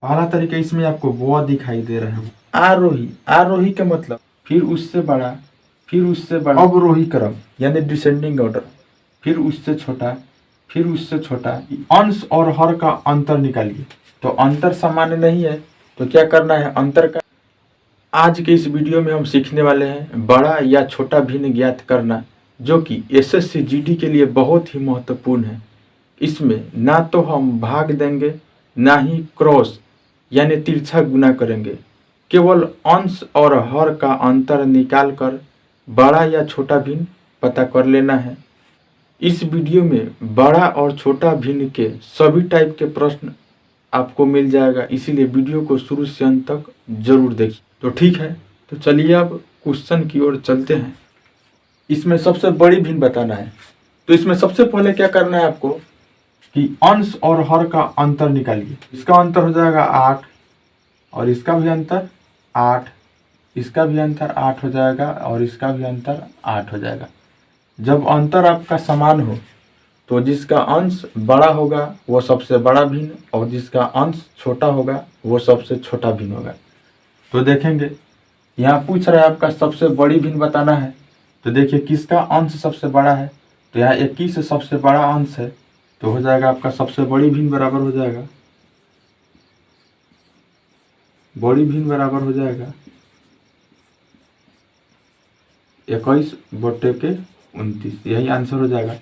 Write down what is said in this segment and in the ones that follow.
पहला तरीका इसमें आपको व दिखाई दे रहा है, आरोही। आरोही का मतलब फिर उससे बड़ा, फिर उससे बड़ा, अवरोही क्रम यानी डिसेंडिंग ऑर्डर, फिर उससे छोटा, फिर उससे छोटा। अंश और हर का अंतर निकालिए। तो अंतर सामान्य नहीं है तो क्या करना है, अंतर का। आज के इस वीडियो में हम सीखने वाले हैं बड़ा या छोटा भिन्न ज्ञात करना, जो कि एसएससी जीडी के लिए बहुत ही महत्वपूर्ण है। इसमें ना तो हम भाग देंगे, ना ही क्रॉस यानी तिरछा गुना करेंगे। केवल अंश और हर का अंतर निकालकर बड़ा या छोटा भिन्न पता कर लेना है। इस वीडियो में बड़ा और छोटा भिन्न के सभी टाइप के प्रश्न आपको मिल जाएगा, इसीलिए वीडियो को शुरू से अंत तक जरूर देखिए। तो ठीक है, तो चलिए अब क्वेश्चन की ओर चलते हैं। इसमें सबसे बड़ी भिन्न बताना है। तो इसमें सबसे पहले क्या करना है आपको कि अंश और हर का अंतर निकालिए। इसका अंतर हो जाएगा 8 और इसका भी अंतर 8, इसका भी अंतर 8 हो जाएगा और इसका भी अंतर 8 हो जाएगा। जब अंतर आपका समान हो तो जिसका अंश बड़ा होगा वो सबसे बड़ा भिन्न और जिसका अंश छोटा होगा वो सबसे छोटा भिन्न होगा। तो देखेंगे यहाँ पूछ रहा है आपका सबसे बड़ी भिन्न बताना है। तो देखिए किसका अंश सबसे बड़ा है, तो यहाँ 21 सबसे बड़ा अंश है, तो हो जाएगा आपका सबसे बड़ी भिन्न बराबर हो जाएगा, बड़ी भिन्न बराबर हो जाएगा 21/29, यही आंसर हो जाएगा।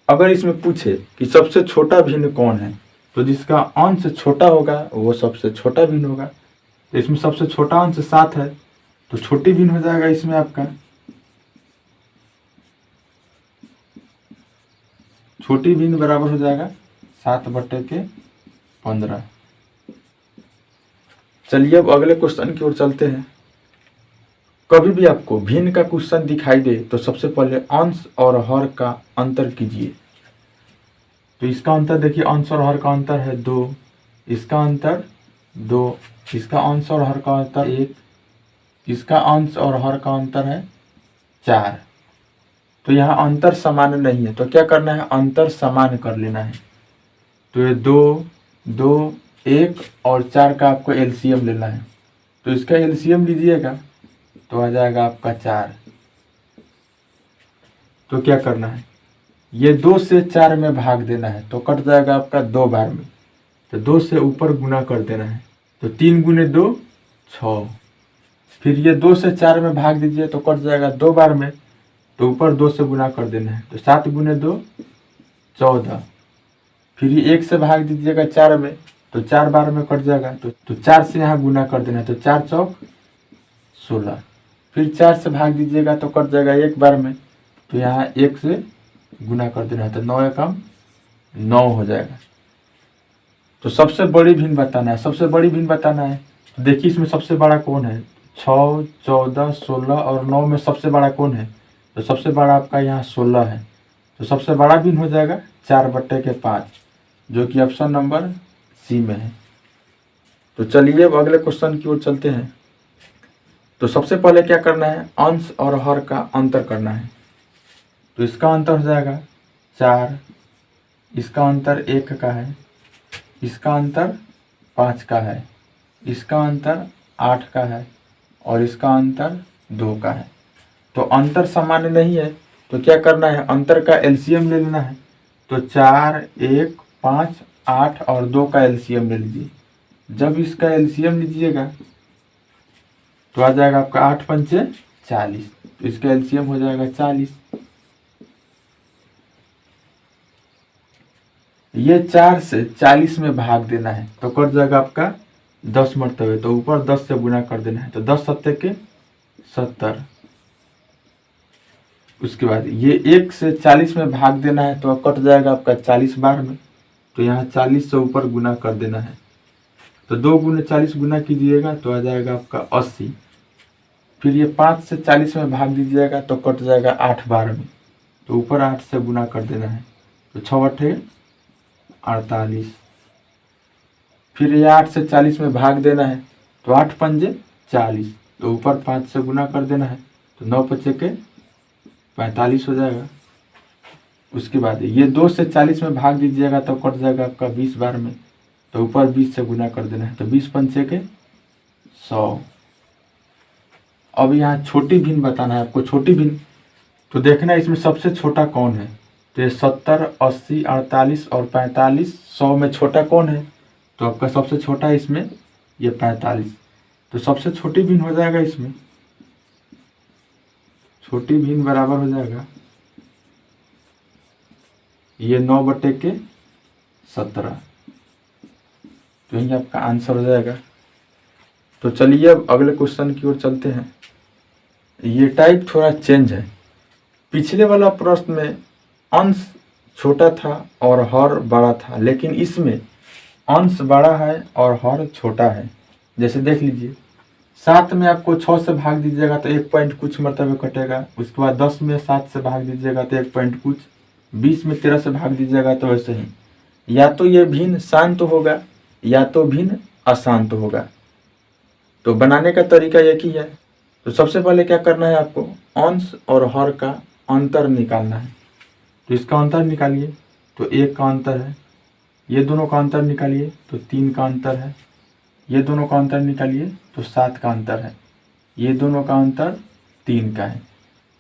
अगर इसमें पूछे कि सबसे छोटा भिन्न कौन है, तो जिसका अंश छोटा होगा वो सबसे छोटा भिन्न होगा। तो इसमें सबसे छोटा अंश 7 है, तो छोटी भिन्न हो जाएगा इसमें आपका, छोटी भिन्न बराबर हो जाएगा 7/15। चलिए अब अगले क्वेश्चन की ओर चलते हैं। कभी भी आपको भिन्न का क्वेश्चन दिखाई दे तो सबसे पहले अंश और हर का अंतर कीजिए। तो इसका अंतर देखिए, अंश और हर का अंतर है 2, इसका अंतर 2, इसका अंश और हर का अंतर 1, इसका अंश और हर का अंतर है 4। तो यहाँ अंतर समान नहीं है तो क्या करना है, अंतर समान कर लेना है। तो ये 2, 2, 1 और 4 का आपको एलसीएम लेना है। तो इसका एलसीएम लीजिएगा तो आ जाएगा आपका 4। तो क्या करना है, ये 2 से 4 में भाग देना है तो कट जाएगा आपका 2 बार में। तो 2 से ऊपर गुना कर देना है, तो 3 × 2 6। फिर ये 2 से 4 में भाग दीजिए तो कट जाएगा 2 बार में, तो ऊपर 2 से गुना कर देना है, तो 7 × 2 14। फिर ये 1 से भाग दीजिएगा 4 में तो 4 बार में कट जाएगा, तो 4 से यहाँ गुना कर देना है, तो 4 चौक 16। फिर 4 से भाग दीजिएगा तो कट जाएगा 1 बार में, तो यहाँ 1 से गुना कर देना है, तो 9 एकम 9 हो जाएगा। तो सबसे बड़ी भिन्न बताना है, सबसे बड़ी भिन्न बताना है। तो देखिए इसमें सबसे बड़ा कौन है, 6, 14, 16 और 9 में सबसे बड़ा कौन है, तो सबसे बड़ा आपका यहाँ 16 है। तो सबसे बड़ा भिन्न हो जाएगा 4/5, जो कि ऑप्शन नंबर सी में है। तो चलिए अब अगले क्वेश्चन की ओर चलते हैं। तो सबसे पहले क्या करना है, अंश और हर का अंतर करना है। तो इसका अंतर हो जाएगा 4, इसका अंतर 1 का है, इसका अंतर 5 का है, इसका अंतर 8 का है और इसका अंतर 2 का है। तो अंतर समान नहीं है तो क्या करना है, अंतर का एलसीएम ले लेना है। तो 4, 1, 5, 8 और 2 का एलसीएम ले लीजिए। जब इसका एलसीएम लीजिएगा तो आ जाएगा आपका 8 × 5 = 40, तो इसका एलसीएम हो जाएगा 40। ये 4 से 40 में भाग देना है तो कट जाएगा आपका 10 मरतबे, तो ऊपर 10 से गुना कर देना है, तो 10 × 7 = 70। उसके बाद ये 1 से 40 में भाग देना है तो कट जाएगा आपका 40 बार में, तो यहाँ 40 से ऊपर गुना कर देना है, तो 2 × 40 गुना कीजिएगा तो आ जाएगा आपका 80। फिर ये 5 से 40 में भाग दीजिएगा तो कट जाएगा 8 बार में, तो ऊपर 8 से गुना कर देना है, तो 6 × 8 = 48। फिर ये 8 से 40 में भाग देना है तो 8 × 5 = 40, तो ऊपर 5 से गुना कर देना है, तो 9 × 5 = 45 हो जाएगा। उसके बाद ये 2 से 40 में भाग दीजिएगा तो कट जाएगा आपका 20 बार में, तो ऊपर 20 से गुना कर देना है। तो 20 पंचे के 100। अब यहाँ छोटी भिन्न बताना है आपको। छोटी भिन्न तो देखना है इसमें सबसे छोटा कौन है। तो ये 70, 80, 48 और 45, 100 में छोटा कौन है? तो आपका सबसे छोटा है इसमें ये 45। तो सबसे छोटी भिन्न हो जाएगा इसमें, छोटी भिन्न बराबर हो जाएगा ये 9/17। तो यही आपका आंसर हो जाएगा। तो चलिए अब अगले क्वेश्चन की ओर चलते हैं। ये टाइप थोड़ा चेंज है। पिछले वाला प्रश्न में अंश छोटा था और हर बड़ा था, लेकिन इसमें अंश बड़ा है और हर छोटा है। जैसे देख लीजिए, 7 में आपको 6 से भाग दीजिएगा तो 1 पॉइंट कुछ मरतबे कटेगा। उसके बाद 10 में 7 से भाग दीजिएगा तो 1 पॉइंट कुछ। 20 में 13 से भाग दीजिएगा तो वैसे ही। या तो ये भिन्न शांत होगा या तो भिन्न अशांत होगा। तो बनाने का तरीका एक ही है। तो सबसे पहले क्या करना है आपको, अंश और हर का अंतर निकालना है। तो इसका अंतर निकालिए तो 1 का अंतर है, ये दोनों का अंतर निकालिए तो 3 का अंतर है, ये दोनों का अंतर निकालिए तो 7 का अंतर है, ये दोनों का अंतर 3 का है।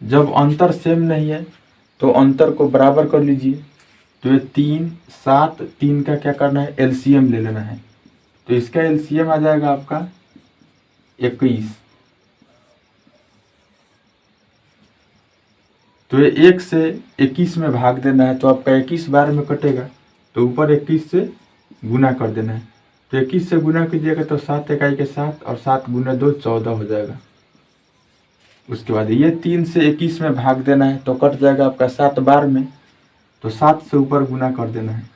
जब अंतर सेम नहीं है तो अंतर को बराबर कर लीजिए। तो ये 3, 7, 3 का क्या करना है, एलसीएम ले लेना है। तो इसका एलसीएम आ जाएगा आपका 21। तो ये 1 से 21 में भाग देना है तो आपका 21 बार में कटेगा। तो ऊपर 21 से गुना कर देना है। तो 21 से गुना कीजिएगा तो 7 इकाई के 7 और 7 गुना 2 14 हो जाएगा। उसके बाद ये 3 से 21 में भाग देना है तो कट जाएगा आपका 7 बार में। तो 7 से ऊपर गुना कर देना है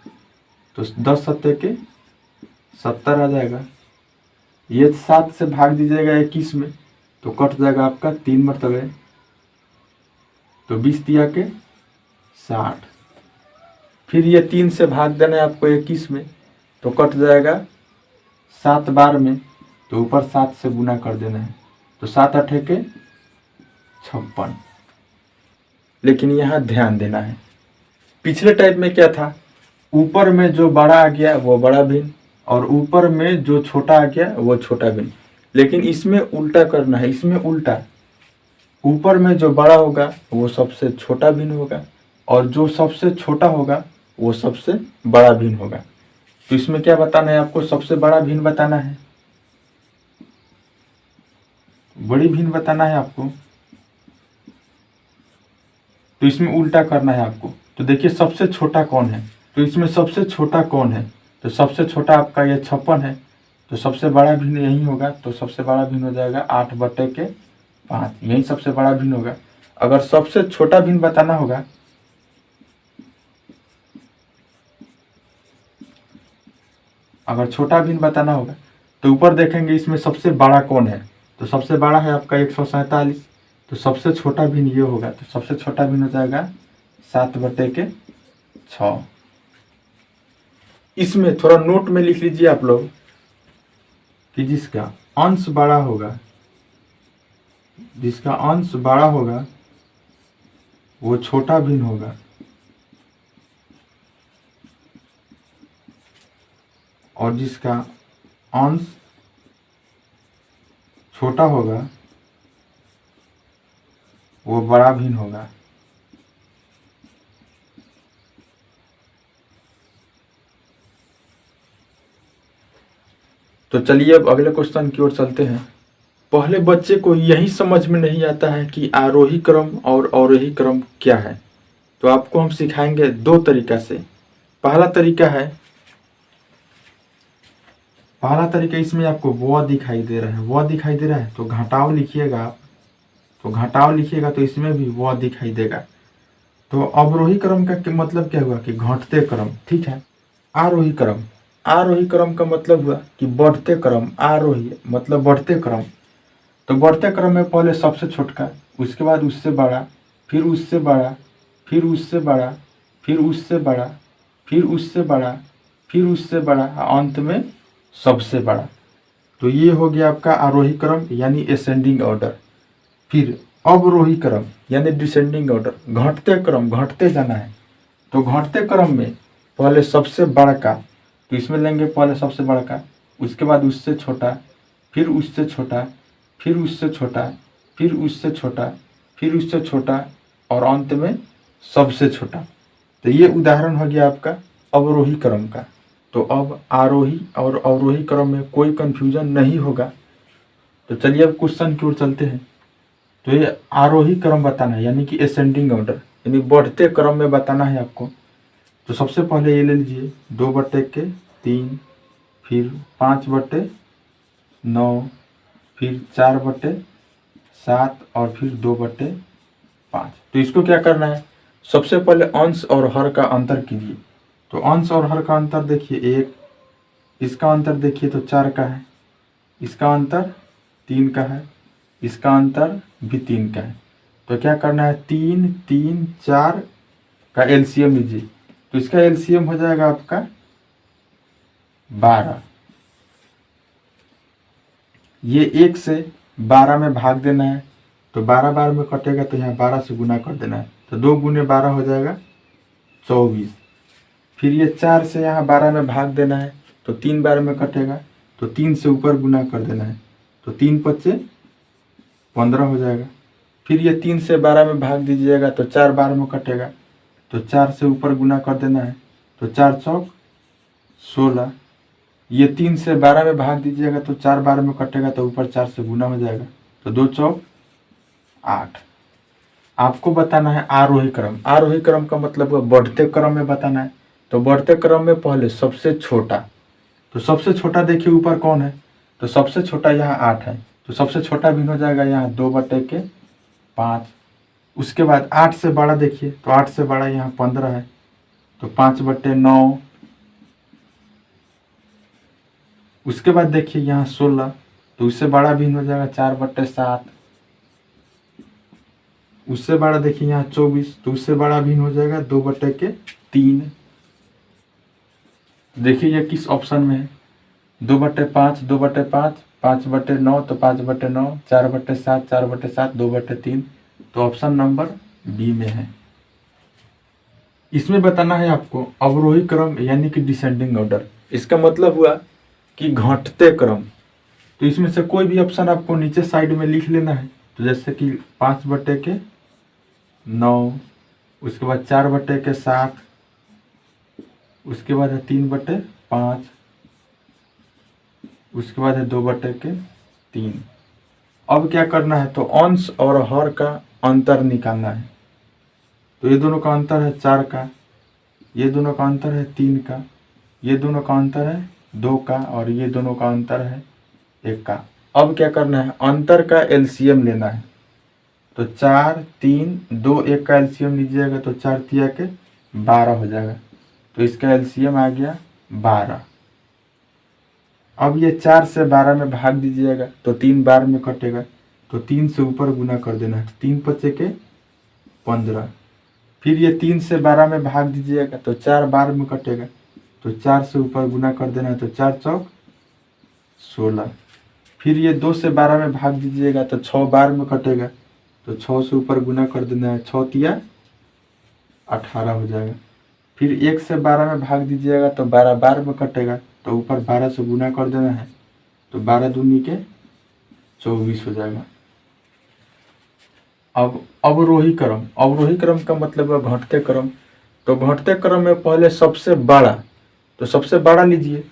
तो 10 सत्ते के 70 आ जाएगा। ये 7 से भाग दीजिएगा 21 में तो कट जाएगा आपका 3 मरतबे। तो 20 दिया के 60। फिर ये 3 से भाग देना है आपको 21 में तो कट जाएगा 7 बार में। तो ऊपर 7 से गुना कर देना है तो 7 8 के 56। लेकिन यहाँ ध्यान देना है, पिछले टाइप में क्या था, ऊपर में जो बड़ा आ गया वो बड़ा भिन्न और ऊपर में जो छोटा आ गया वो छोटा भिन्न। लेकिन इसमें उल्टा करना है। इसमें उल्टा, ऊपर में जो बड़ा होगा वो सबसे छोटा भिन्न होगा और जो सबसे छोटा होगा वो सबसे बड़ा भिन्न होगा। तो इसमें क्या बताना है आपको, सबसे बड़ा भिन्न बताना है, बड़ी भिन्न बताना है आपको। तो इसमें उल्टा करना है आपको। तो देखिए सबसे छोटा कौन है, तो इसमें सबसे छोटा कौन है, तो सबसे छोटा आपका ये 56 है। तो सबसे बड़ा भिन्न यही होगा। तो सबसे बड़ा भिन्न हो जाएगा 8/5, यही सबसे बड़ा भिन्न होगा। अगर सबसे छोटा भिन्न बताना होगा अगर छोटा भिन्न बताना होगा तो ऊपर देखेंगे इसमें सबसे बड़ा कौन है। तो सबसे बड़ा है आपका 147। तो सबसे छोटा भिन्न ये होगा। तो सबसे छोटा भिन्न हो जाएगा 7/6। इसमें थोड़ा नोट में लिख लीजिए आप लोग कि जिसका अंश बड़ा होगा, जिसका अंश बड़ा होगा वो छोटा भिन्न होगा और जिसका अंश छोटा होगा वो बड़ा भिन्न होगा। तो चलिए अब अगले क्वेश्चन की ओर चलते हैं। पहले बच्चे को यही समझ में नहीं आता है कि आरोही क्रम और अवरोही क्रम क्या है। तो आपको हम सिखाएंगे 2 तरीका से। पहला तरीका इसमें आपको व दिखाई दे रहा है, व दिखाई दे रहा है तो घटाव लिखिएगा आप। तो घटाव लिखिएगा तो इसमें भी व दिखाई देगा। तो अवरोही क्रम का मतलब क्या हुआ कि घटते क्रम, ठीक है। आरोही क्रम, आरोही क्रम का मतलब हुआ कि बढ़ते क्रम। आरोही मतलब बढ़ते क्रम। तो बढ़ते क्रम में पहले सबसे छोटका, उसके बाद उससे बड़ा, फिर उससे बड़ा, फिर उससे बड़ा, फिर उससे बड़ा, फिर उससे बड़ा, फिर उससे बड़ा, अंत में सबसे बड़ा। तो ये हो गया आपका आरोही क्रम यानी असेंडिंग ऑर्डर। फिर अवरोही क्रम यानी डिसेंडिंग ऑर्डर, घटते क्रम, घटते जाना है। तो घटते क्रम में पहले सबसे बड़ा का, तो इसमें लेंगे पहले सबसे बड़ा का, उसके बाद उससे छोटा, फिर उससे छोटा, फिर उससे छोटा, फिर उससे छोटा, फिर उससे छोटा और अंत में सबसे छोटा। तो ये उदाहरण हो गया आपका अवरोही क्रम का। तो अब आरोही और अवरोही क्रम में कोई कंफ्यूजन नहीं होगा। तो चलिए अब क्वेश्चन की ओर चलते हैं। तो ये आरोही क्रम बताना है, यानी कि असेंडिंग ऑर्डर, यानी बढ़ते क्रम में बताना है आपको। तो सबसे पहले ये ले लीजिए 2/3, फिर 5/9, फिर 4/7 और फिर 2/5। तो इसको क्या करना है, सबसे पहले अंश और हर का अंतर कीजिए। तो अंश और हर का अंतर देखिए 1, इसका अंतर देखिए तो 4 का है, इसका अंतर 3 का है, इसका अंतर भी 3 का है। तो क्या करना है, 3, 3, 4 का एलसीएम लीजिए। तो इसका एलसीएम हो जाएगा आपका 12। ये 1 से 12 में भाग देना है, तो 12 बार में कटेगा तो यहाँ 12 से गुना कर देना है। तो 2 गुने 12 हो जाएगा 24। फिर ये 4 से यहाँ 12 में भाग देना है, तो 3 बार में कटेगा, तो 3 से ऊपर गुना कर देना है, तो 3 पच्चे 15 हो जाएगा। फिर ये 3 से 12 में भाग दीजिएगा तो 4 बार में कटेगा, तो 4 से ऊपर गुना कर देना है, तो 4 चौक 16। ये 3 से 12 में भाग दीजिएगा तो 4 बार में कटेगा, तो ऊपर 4 से गुना हो जाएगा, तो 2 चौक 8। आपको बताना है आरोही क्रम। आरोही क्रम का मतलब बढ़ते क्रम में बताना है। तो बढ़ते क्रम में पहले सबसे छोटा, तो सबसे छोटा देखिए ऊपर कौन है, तो सबसे छोटा यहाँ 8 है, तो सबसे छोटा भिन्न हो जाएगा यहाँ 2/5। उसके बाद 8 से बड़ा देखिए, तो 8 से बड़ा यहाँ 15 है, तो 5/9। उसके बाद देखिए यहाँ 16, तो उससे बड़ा भिन्न हो जाएगा 4/7। उससे बड़ा देखिए यहाँ 24, तो उससे बड़ा भिन्न हो जाएगा 2/3। देखिए ये किस ऑप्शन में है, 2/5, 2/5, 5/9, तो 5/9, 4/7, 4/7, 2/3। तो ऑप्शन नंबर बी में है। इसमें बताना है आपको अवरोही क्रम यानी कि डिसेंडिंग ऑर्डर। इसका मतलब हुआ कि घटते क्रम। तो इसमें से कोई भी ऑप्शन आपको नीचे साइड में लिख लेना है। तो जैसे कि 5/9, उसके बाद 4/7, उसके बाद है 3/5, उसके बाद है 2/3। अब क्या करना है, तो अंश और हर का अंतर निकालना है। तो ये दोनों का अंतर है 4 का, ये दोनों का अंतर है 3 का, ये दोनों का अंतर है 2 का और ये दोनों का अंतर है 1 का। अब क्या करना है, अंतर का एलसीएम लेना है। तो 4, 3, 2, 1 का एलसीएम लीजिएगा तो 4 तिया के 12 हो जाएगा। तो इसका एलसीएम आ गया 12। अब ये 4 से 12 में भाग दीजिएगा तो 3 बार में कटेगा, तो 3 से ऊपर गुना कर देना है, 3 पच्चे के 15। फिर ये 3 से 12 में भाग दीजिएगा तो 4 बार में कटेगा, तो 4 से ऊपर गुना कर देना है, तो 4 चौक 16। फिर ये 2 से 12 में भाग दीजिएगा तो 6 बार में कटेगा, तो 6 से ऊपर गुना कर देना है, 6 तिया 18 हो जाएगा। फिर 1 से 12 में भाग दीजिएगा तो 12 बार में कटेगा, तो ऊपर 12 से गुना कर देना है, तो 12 दूनी के 24 हो जाएगा। अब अवरोही क्रम। अवरोही क्रम का मतलब है घटते क्रम। तो घटते क्रम में पहले सबसे बड़ा, तो सबसे बड़ा लीजिए।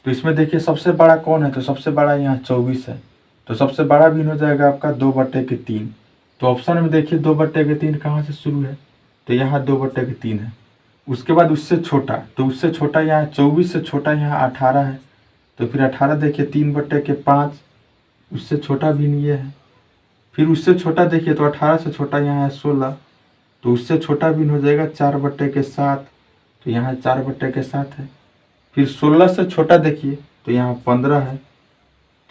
तो इसमें देखिए सबसे बड़ा कौन है, तो सबसे बड़ा यहाँ 24 है। तो सबसे बड़ा भिन्न हो जाएगा आपका 2/3। तो ऑप्शन में देखिए 2/3 कहाँ से शुरू है, तो यहाँ 2/3 है। उसके बाद उससे छोटा, तो उससे छोटा यहाँ 24 से छोटा यहाँ 18 है। तो फिर 18 देखिए 3/5, उससे छोटा भिन्न ये है। फिर उससे छोटा देखिए तो 18 से छोटा यहाँ है 16, तो उससे छोटा भिन्न हो जाएगा 4/7, तो यहाँ 4/7 है। फिर 16 से छोटा देखिए तो यहाँ 15 है,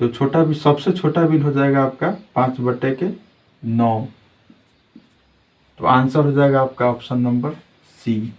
तो छोटा भी सबसे छोटा भिन्न हो जाएगा आपका 5/9। तो आंसर हो जाएगा आपका ऑप्शन नंबर सी।